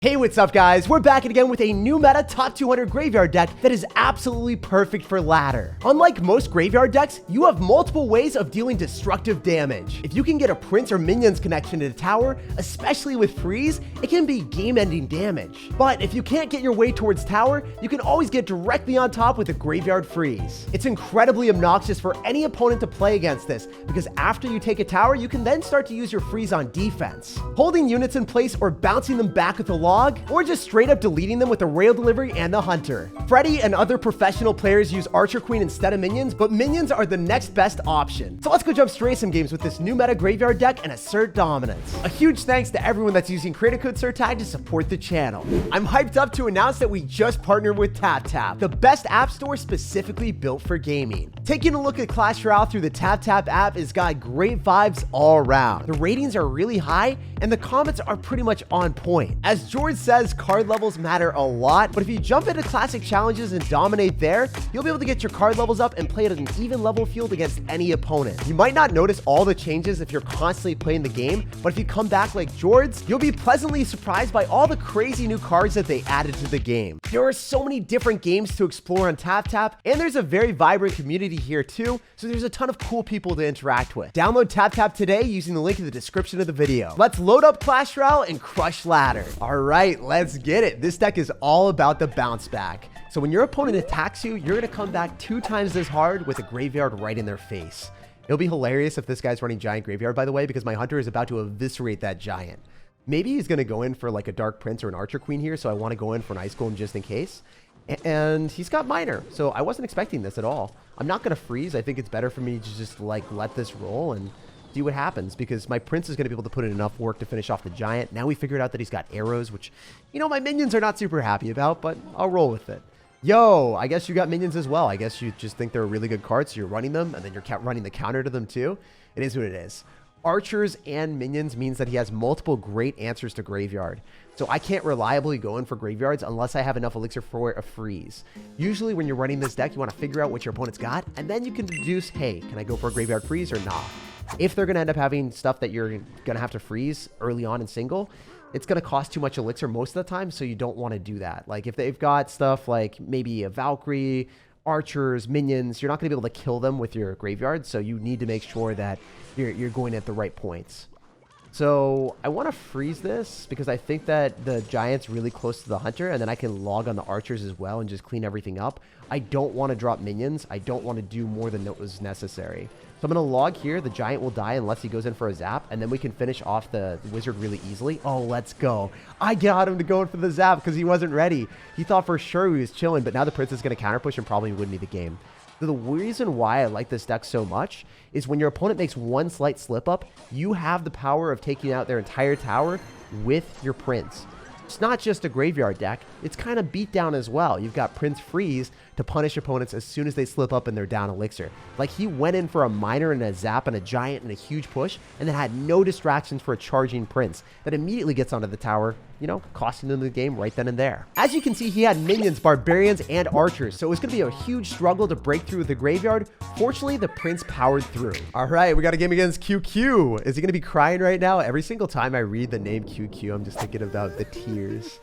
Hey, what's up guys? We're back again with a new meta top 200 graveyard deck that is absolutely perfect for ladder. Unlike most graveyard decks, you have multiple ways of dealing destructive damage. If you can get a prince or minions connection to the tower, especially with freeze, it can be game-ending damage. But if you can't get your way towards tower, you can always get directly on top with a graveyard freeze. It's incredibly obnoxious for any opponent to play against this, because after you take a tower, you can then start to use your freeze on defense. Holding units in place or bouncing them back with a log, or just straight up deleting them with the rail delivery and the hunter. Freddy and other professional players use Archer Queen instead of minions, but minions are the next best option. So let's go jump straight some games with this new meta graveyard deck and assert dominance. A huge thanks to everyone that's using creator code SirTag to support the channel. I'm hyped up to announce that we just partnered with TapTap, the best app store specifically built for gaming. Taking a look at Clash Royale through the TapTap app has got great vibes all around. The ratings are really high and the comments are pretty much on point. As George says, card levels matter a lot, but if you jump into classic challenges and dominate there, you'll be able to get your card levels up and play at an even level field against any opponent. You might not notice all the changes if you're constantly playing the game, but if you come back like George, you'll be pleasantly surprised by all the crazy new cards that they added to the game. There are so many different games to explore on TapTap, and there's a very vibrant community here too, so there's a ton of cool people to interact with. Download TapTap today using the link in the description of the video. Let's load up Clash Royale and crush ladder. All right, let's get it. This deck is all about the bounce back. So when your opponent attacks you, you're gonna come back 2 times as hard with a graveyard right in their face. It'll be hilarious if this guy's running giant graveyard, by the way, because my hunter is about to eviscerate that giant. Maybe he's gonna go in for like a dark prince or an archer queen here, so I wanna go in for an ice golem just in case. And he's got minor, so I wasn't expecting this at all. I'm not gonna freeze. I think it's better for me to just like let this roll and see what happens, because my prince is going to be able to put in enough work to finish off the giant. Now we figured out that he's got arrows, which, you know, my minions are not super happy about, but I'll roll with it. Yo, I guess you got minions as well. I guess you just think they're a really good card, so you're running them, and then you're running the counter to them too. It is what it is. Archers and minions means that he has multiple great answers to graveyard. So I can't reliably go in for graveyards unless I have enough elixir for a freeze. Usually when you're running this deck, you want to figure out what your opponent's got, and then you can deduce, hey, can I go for a graveyard freeze or not? If they're going to end up having stuff that you're going to have to freeze early on in single, it's going to cost too much elixir most of the time, so you don't want to do that. Like if they've got stuff like maybe a Valkyrie, archers, minions, you're not going to be able to kill them with your graveyard, so you need to make sure that you're going at the right points. So I want to freeze this because I think that the giant's really close to the hunter, and then I can log on the archers as well and just clean everything up. I don't want to drop minions. I don't want to do more than what was necessary. So I'm going to log here. The giant will die unless he goes in for a zap, and then we can finish off the wizard really easily. Oh, let's go. I got him to go in for the zap because he wasn't ready. He thought for sure he was chilling, but now the prince is going to counter push and probably win me the game. So the reason why I like this deck so much is when your opponent makes one slight slip up, you have the power of taking out their entire tower with your prince. It's not just a graveyard deck, it's kind of beat down as well. You've got Prince Freeze to punish opponents as soon as they slip up and they're down elixir. Like he went in for a minor and a zap and a giant and a huge push, and then had no distractions for a charging prince that immediately gets onto the tower, you know, costing them the game right then and there. As you can see, he had minions, barbarians, and archers, so it was going to be a huge struggle to break through the graveyard. Fortunately, the prince powered through. All right, we got a game against QQ. Is he going to be crying right now? Every single time I read the name QQ, I'm just thinking about the tears.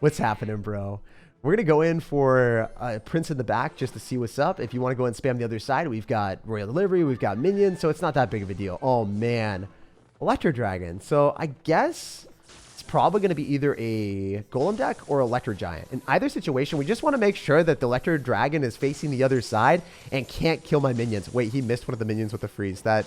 What's happening, bro? We're going to go in for a prince in the back just to see what's up. If you want to go and spam the other side, we've got Royal Delivery, we've got minions, so it's not that big of a deal. Oh, man. Electro Dragon. So I guess it's probably going to be either a Golem deck or Electro Giant. In either situation, we just want to make sure that the Electro Dragon is facing the other side and can't kill my minions. Wait, he missed one of the minions with the freeze. That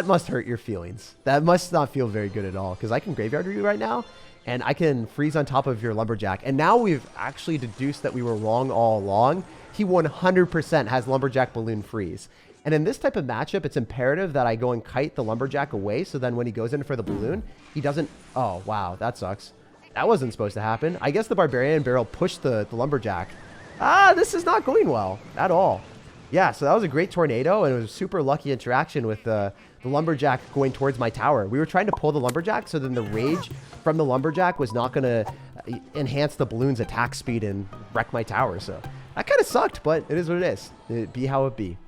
must hurt your feelings. That must not feel very good at all, because I can graveyard you right now, and I can freeze on top of your lumberjack. And now we've actually deduced that we were wrong all along. He 100% has lumberjack balloon freeze. And in this type of matchup, it's imperative that I go and kite the lumberjack away, so then when he goes in for the balloon, he doesn't... Oh, wow, that sucks. That wasn't supposed to happen. I guess the barbarian barrel pushed the lumberjack. This is not going well at all. Yeah, so that was a great tornado, and it was a super lucky interaction with the lumberjack going towards my tower. We were trying to pull the lumberjack, so then the rage from the lumberjack was not going to enhance the balloon's attack speed and wreck my tower. So that kind of sucked, but it is what it is. It be how it be.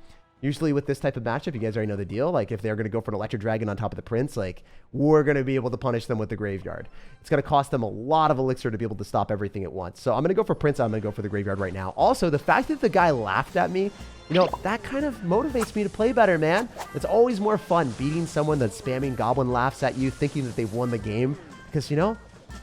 Usually with this type of matchup, you guys already know the deal. Like, if they're going to go for an Electro Dragon on top of the Prince, like, we're going to be able to punish them with the Graveyard. It's going to cost them a lot of Elixir to be able to stop everything at once. So I'm going to go for Prince. I'm going to go for the Graveyard right now. Also, the fact that the guy laughed at me, you know, that kind of motivates me to play better, man. It's always more fun beating someone that's spamming Goblin laughs at you, thinking that they've won the game. Because, you know,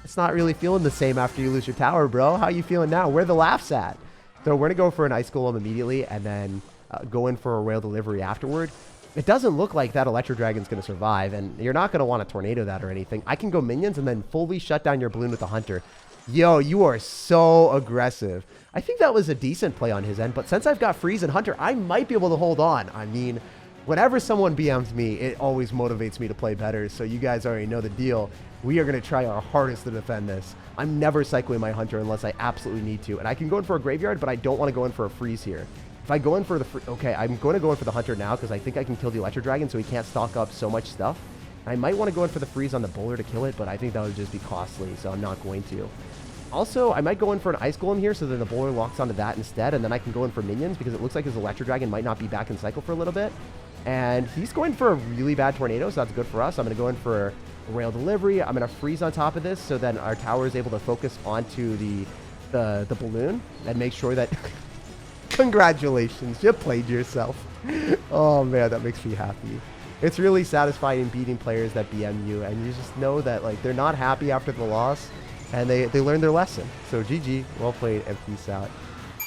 it's not really feeling the same after you lose your tower, bro. How you feeling now? Where are the laughs at? So we're going to go for an Ice Golem immediately, and then go in for a Royale Delivery afterward. It doesn't look like that Electro Dragon's going to survive, and you're not going to want to tornado that or anything. I can go minions and then fully shut down your balloon with the Hunter. Yo, you are so aggressive. I think that was a decent play on his end, but since I've got Freeze and Hunter, I might be able to hold on. I mean, whenever someone BMs me, it always motivates me to play better, so you guys already know the deal. We are going to try our hardest to defend this. I'm never cycling my Hunter unless I absolutely need to, and I can go in for a Graveyard, but I don't want to go in for a Freeze here. If I go in for the okay, I'm going to go in for the Hunter now because I think I can kill the Electro Dragon so he can't stock up so much stuff. I might want to go in for the Freeze on the Bowler to kill it, but I think that would just be costly, so I'm not going to. Also, I might go in for an Ice Golem here so then the Bowler locks onto that instead, and then I can go in for minions because it looks like his Electro Dragon might not be back in cycle for a little bit. And he's going for a really bad Tornado, so that's good for us. I'm going to go in for a Royale Delivery. I'm going to Freeze on top of this so then our tower is able to focus onto the balloon and make sure that... Congratulations, you played yourself. Oh man, that makes me happy. It's really satisfying beating players that BM you, and you just know that like they're not happy after the loss, and they learned their lesson. So GG, well played, and peace out.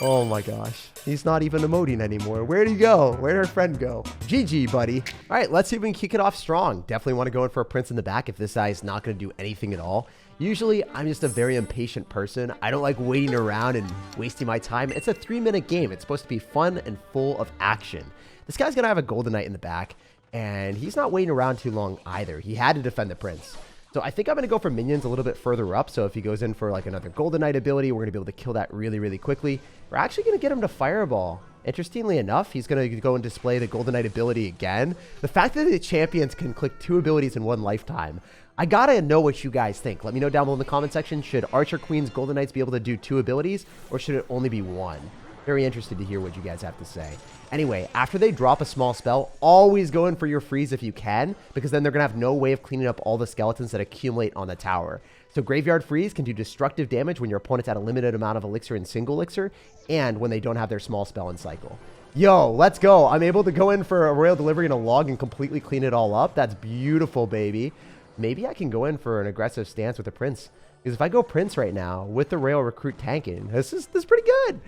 Oh my gosh, he's not even emoting anymore. Where'd he go? Where'd our friend go? GG, buddy. All right, let's see if we can kick it off strong. Definitely want to go in for a Prince in the back if this guy is not going to do anything at all. Usually, I'm just a very impatient person. I don't like waiting around and wasting my time. It's a 3-minute game. It's supposed to be fun and full of action. This guy's going to have a Golden Knight in the back, and he's not waiting around too long either. He had to defend the Prince. So I think I'm going to go for minions a little bit further up. So if he goes in for like another Golden Knight ability, we're going to be able to kill that really, really quickly. We're actually going to get him to Fireball. Interestingly enough, he's going to go and display the Golden Knight ability again. The fact that the champions can click 2 abilities in one lifetime. I gotta know what you guys think. Let me know down below in the comment section. Should Archer Queens Golden Knights be able to do 2 abilities, or should it only be 1? Very interested to hear what you guys have to say. Anyway, after they drop a small spell, always go in for your freeze if you can, because then they're going to have no way of cleaning up all the skeletons that accumulate on the tower. So Graveyard Freeze can do destructive damage when your opponent's at a limited amount of elixir and single elixir, and when they don't have their small spell in cycle. Yo, let's go. I'm able to go in for a Royale Delivery and a log and completely clean it all up. That's beautiful, baby. Maybe I can go in for an aggressive stance with the Prince. Because if I go Prince right now with the Royale Recruit tanking, this is pretty good.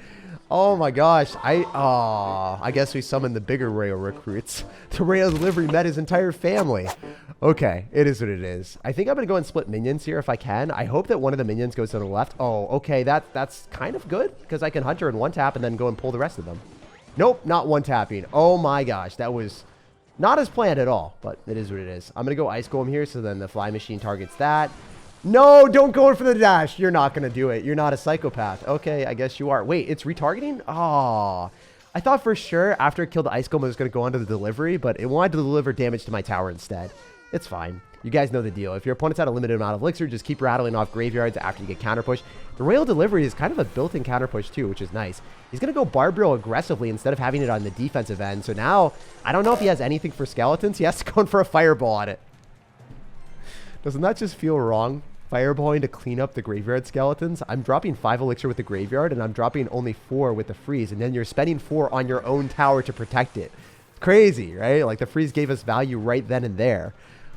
Oh my gosh. I guess we summoned the bigger Royale Recruits. The Royale Delivery met his entire family. Okay, it is what it is. I think I'm going to go and split minions here if I can. I hope that one of the minions goes to the left. Oh, okay, that's kind of good because I can Hunter in 1 tap and then go and pull the rest of them. Nope, not 1 tapping. Oh my gosh, that was not as planned at all, but it is what it is. I'm going to go Ice Golem here so then the Fly Machine targets that. No, don't go in for the dash. You're not going to do it. You're not a psychopath. Okay, I guess you are. Wait, it's retargeting? Oh, I thought for sure after it killed the Ice Golem it was going to go onto the delivery, but it wanted to deliver damage to my tower instead. It's fine. You guys know the deal. If your opponent's at a limited amount of elixir, just keep rattling off graveyards after you get counter push. The Royale Delivery is kind of a built-in counter push too, which is nice. He's going to go Barbarial aggressively instead of having it on the defensive end. So now, I don't know if he has anything for skeletons. He has to go in for a Fireball on it. Doesn't that just feel wrong? Fireballing to clean up the graveyard skeletons. I'm dropping 5 elixir with the graveyard, and I'm dropping only 4 with the freeze, and then you're spending 4 on your own tower to protect it. Crazy, right? Like the freeze gave us value right then and there.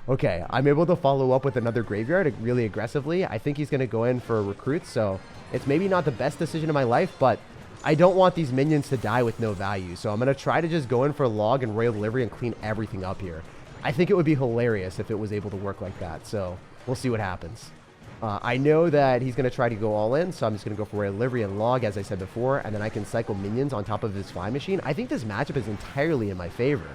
Okay, I'm able to follow up with another graveyard really aggressively. I think he's going to go in for a recruit, so it's maybe not the best decision of my life, but I don't want these minions to die with no value, so I'm going to try to just go in for a log and Royale Delivery and clean everything up here. I think it would be hilarious if it was able to work like that, so we'll see what happens. I know that he's going to try to go all in, so I'm just going to go for Royale Delivery and log, as I said before, and then I can cycle minions on top of his Fly Machine. I think this matchup is entirely in my favor.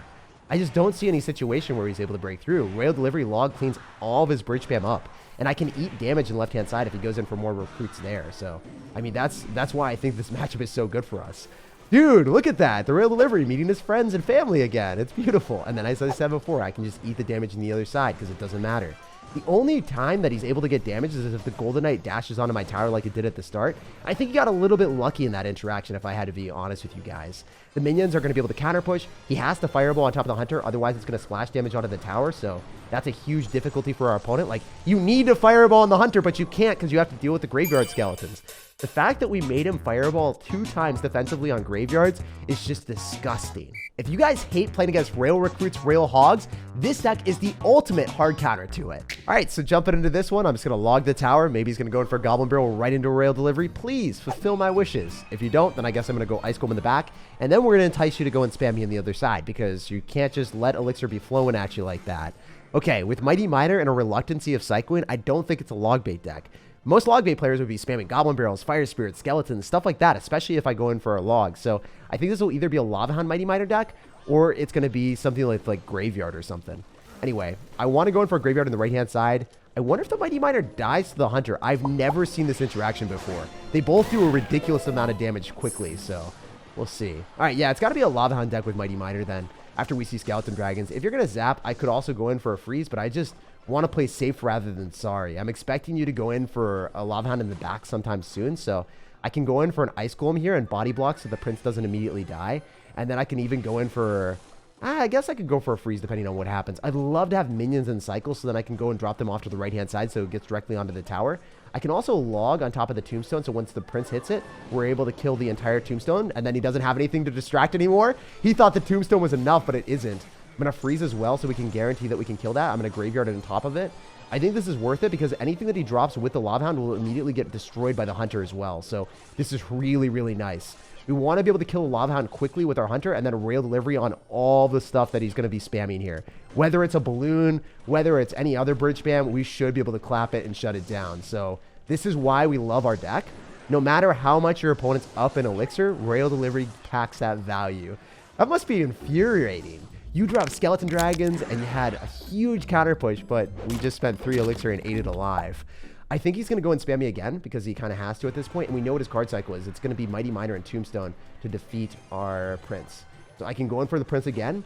I just don't see any situation where he's able to break through. Royale Delivery log cleans all of his bridge spam up, and I can eat damage in the left-hand side if he goes in for more recruits there. So, I mean, that's why I think this matchup is so good for us. Dude, look at that. The Royale Delivery meeting his friends and family again. It's beautiful. And then, as I said before, I can just eat the damage on the other side because it doesn't matter. The only time that he's able to get damage is if the Golden Knight dashes onto my tower like it did at the start. I think he got a little bit lucky in that interaction, if I had to be honest with you guys. The minions are going to be able to counter push. He has to Fireball on top of the Hunter, otherwise it's going to splash damage onto the tower, so that's a huge difficulty for our opponent. Like, you need to Fireball on the Hunter, but you can't because you have to deal with the Graveyard Skeletons. The fact that we made him Fireball 2 times defensively on Graveyards is just disgusting. If you guys hate playing against Rail Recruits, Rail Hogs, this deck is the ultimate hard counter to it. All right, so jumping into this one, I'm just going to log the tower. Maybe he's going to go in for a Goblin Barrel right into a Rail Delivery. Please fulfill my wishes. If you don't, then I guess I'm going to go Ice Golem in the back, and then we're going to entice you to go and spam me on the other side because you can't just let Elixir be flowing at you like that. Okay, with Mighty Miner and a reluctancy of cycling, I don't think it's a log bait deck. Most log bait players would be spamming Goblin Barrels, Fire Spirits, Skeletons, stuff like that, especially if I go in for a log. So I think this will either be a Lava Hound Mighty Miner deck, or it's going to be something like Graveyard or something. Anyway, I want to go in for a Graveyard on the right-hand side. I wonder if the Mighty Miner dies to the Hunter. I've never seen this interaction before. They both do a ridiculous amount of damage quickly, so we'll see. All right, yeah, it's got to be a Lava Hound deck with Mighty Miner then, after we see Skeleton Dragons. If you're going to zap, I could also go in for a freeze, but I just want to play safe rather than sorry. I'm expecting you to go in for a Lava Hound in the back sometime soon, so I can go in for an Ice Golem here and body block so the Prince doesn't immediately die, and then I can even go in for... I guess I could go for a freeze depending on what happens. I'd love to have minions in cycle so then I can go and drop them off to the right-hand side so it gets directly onto the tower. I can also log on top of the tombstone, so once the Prince hits it, we're able to kill the entire tombstone, and then he doesn't have anything to distract anymore. He thought the tombstone was enough, but it isn't. I'm going to freeze as well so we can guarantee that we can kill that. I'm going to Graveyard it on top of it. I think this is worth it because anything that he drops with the Lava Hound will immediately get destroyed by the Hunter as well. So this is really, really nice. We want to be able to kill a Lava Hound quickly with our Hunter and then a Rail Delivery on all the stuff that he's going to be spamming here. Whether it's a balloon, whether it's any other bridge spam, we should be able to clap it and shut it down. So this is why we love our deck. No matter how much your opponent's up in Elixir, Rail Delivery packs that value. That must be infuriating. You dropped Skeleton Dragons and you had a huge counter push, but we just spent 3 Elixir and ate it alive. I think he's going to go and spam me again because he kind of has to at this point, and we know what his card cycle is. It's going to be Mighty Miner and Tombstone to defeat our Prince. So I can go in for the Prince again.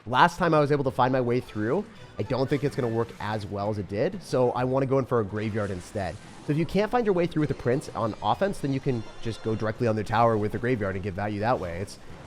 Last time I was able to find my way through, I don't think it's going to work as well as it did, so I want to go in for a Graveyard instead. So if you can't find your way through with the Prince on offense, then you can just go directly on the tower with the Graveyard and get value that way.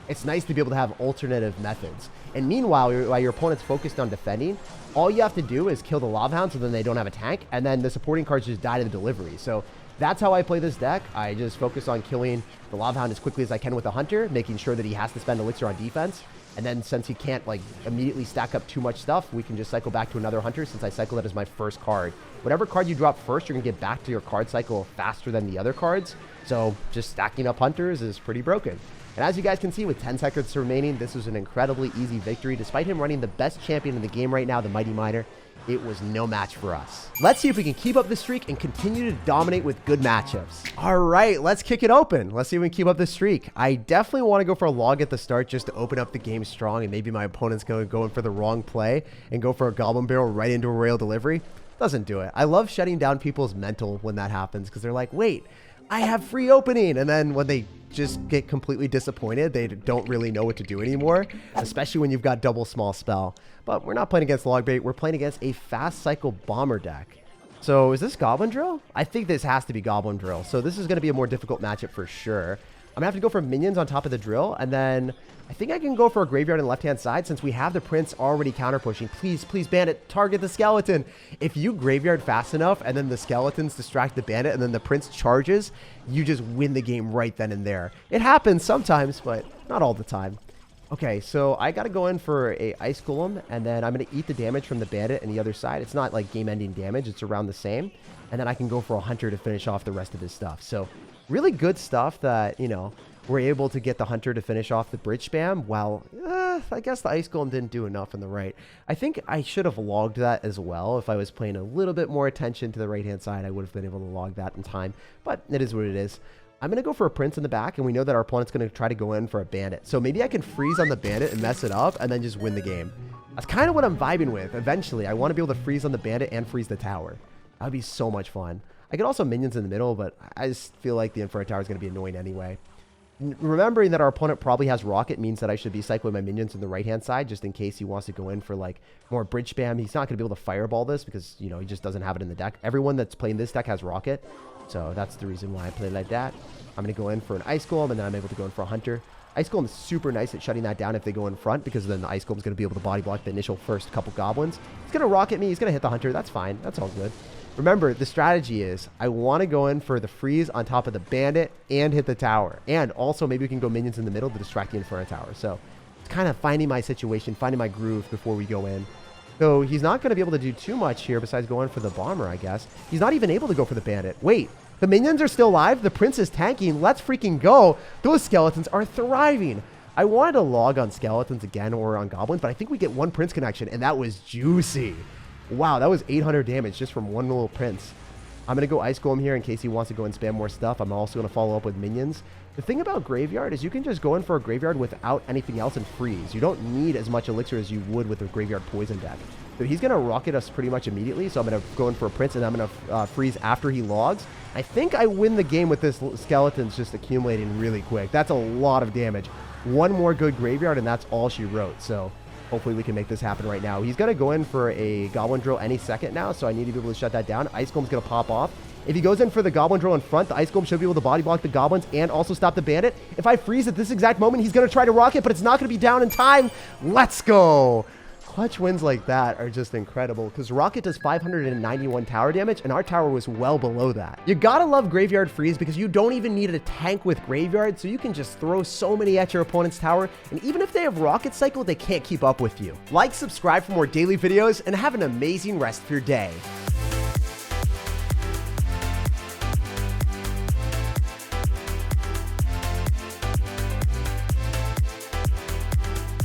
It's nice to be able to have alternative methods. And meanwhile, while your opponent's focused on defending, all you have to do is kill the Lava Hound so then they don't have a tank, and then the supporting cards just die to the delivery. So that's how I play this deck. I just focus on killing the Lava Hound as quickly as I can with the Hunter, making sure that he has to spend Elixir on defense. And then since he can't immediately stack up too much stuff, we can just cycle back to another Hunter since I cycle that as my first card. Whatever card you drop first, you're going to get back to your card cycle faster than the other cards. So just stacking up Hunters is pretty broken. And as you guys can see, with 10 seconds remaining, this was an incredibly easy victory. Despite him running the best champion in the game right now, the Mighty Miner, it was no match for us. Let's see if we can keep up this streak and continue to dominate with good matchups. All right, let's kick it open. Let's see if we can keep up this streak. I definitely want to go for a log at the start just to open up the game strong, and maybe my opponent's going to go in for the wrong play and go for a Goblin Barrel right into a Rail Delivery. Doesn't do it. I love shutting down people's mental when that happens because they're like, wait, I have free opening. And then when they just get completely disappointed, they don't really know what to do anymore, especially when you've got double small spell. But we're not playing against Logbait. We're playing against a fast cycle bomber deck. So is this Goblin Drill? I think this has to be Goblin Drill. So this is going to be a more difficult matchup for sure. I'm going to have to go for minions on top of the drill, and then I think I can go for a Graveyard on the left-hand side since we have the Prince already counter-pushing. Please, please, Bandit, target the Skeleton. If you Graveyard fast enough and then the Skeletons distract the Bandit and then the Prince charges, you just win the game right then and there. It happens sometimes, but not all the time. Okay, so I got to go in for a Ice Golem, and then I'm going to eat the damage from the Bandit and the other side. It's not like game-ending damage. It's around the same. And then I can go for a Hunter to finish off the rest of his stuff. So really good stuff that, you know, we're able to get the Hunter to finish off the bridge spam. While I guess the Ice Golem didn't do enough on the right. I think I should have logged that as well. If I was paying a little bit more attention to the right-hand side, I would have been able to log that in time. But it is what it is. I'm going to go for a Prince in the back, and we know that our opponent's going to try to go in for a Bandit. So maybe I can freeze on the Bandit and mess it up and then just win the game. That's kind of what I'm vibing with. Eventually, I want to be able to freeze on the Bandit and freeze the tower. That would be so much fun. I could also minions in the middle, but I just feel like the Infrared Tower is going to be annoying anyway. Remembering that our opponent probably has rocket means that I should be cycling my minions in the right-hand side just in case he wants to go in for like more bridge spam. He's not going to be able to fireball this because, you know, he just doesn't have it in the deck. Everyone that's playing this deck has rocket, so that's the reason why I play like that. I'm going to go in for an ice golem, and then I'm able to go in for a hunter. Ice golem is super nice at shutting that down if they go in front, because then the ice golem is going to be able to body block the initial first couple goblins. He's going to rocket me. He's going to hit the hunter. That's fine. That's all good. Remember, the strategy is I want to go in for the freeze on top of the bandit and hit the tower. And also maybe we can go minions in the middle to distract the inferno tower. So it's kind of finding my situation, finding my groove before we go in. So he's not going to be able to do too much here besides going for the bomber, I guess. He's not even able to go for the bandit. Wait, the minions are still alive. The prince is tanking. Let's freaking go. Those skeletons are thriving. I wanted to log on skeletons again or on goblins, but I think we get one prince connection, and that was juicy. Wow, that was 800 damage just from one little prince. I'm going to go ice golem here in case he wants to go and spam more stuff. I'm also going to follow up with minions. The thing about graveyard is you can just go in for a graveyard without anything else and freeze. You don't need as much elixir as you would with a graveyard poison deck. So he's going to rocket us pretty much immediately. So I'm going to go in for a prince, and I'm going to freeze after he logs. I think I win the game with this skeletons just accumulating really quick. That's a lot of damage. One more good graveyard, and that's all she wrote. So hopefully we can make this happen right now. He's going to go in for a goblin drill any second now, so I need to be able to shut that down. Ice Golem's going to pop off. If he goes in for the goblin drill in front, the ice golem should be able to body block the goblins and also stop the bandit. If I freeze at this exact moment, he's going to try to rocket, but it's not going to be down in time. Let's go. Clutch wins like that are just incredible because rocket does 591 tower damage and our tower was well below that. You gotta love graveyard freeze because you don't even need a tank with graveyard, so you can just throw so many at your opponent's tower, and even if they have rocket cycle, they can't keep up with you. Like, subscribe for more daily videos, and have an amazing rest of your day.